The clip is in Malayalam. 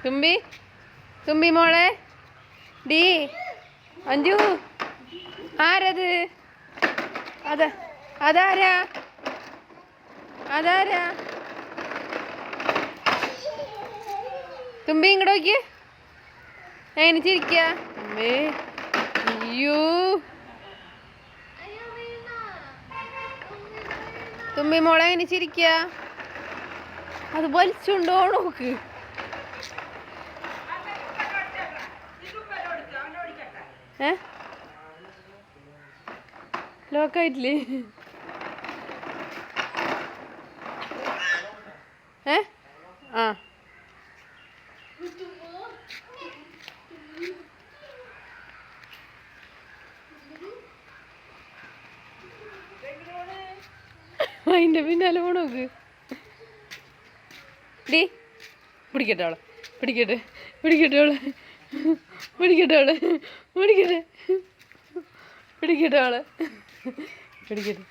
തുമ്പി തുമ്പി മോളെ ഡീ അഞ്ജു ആരത് അതാ അതാരാ അതാരാ തുമ്പി ഇങ്ങോട്ട് നോക്കിയേ എങ്ങനെ ചിരിക്ക അമ്മേ അയ്യോ തുമ്പി മോളെ എങ്ങനെ ചിരിക്ക അത് വലിച്ചുണ്ടോ നോക്ക് ലോക്കായിട്ടില്ലേ ആ അതിന്റെ പിന്നാലെ പോണോക്ക് ഡീ പിടിക്കട്ടെ അവളെ പിടിക്കട്ടെ പിടിക്കട്ടെ അവളെ പിടിക്കട്ടെ അവളെ പിടിക്കട്ടെ പിടിക്കട്ടെ അവളെ പിടിക്കട്ടെ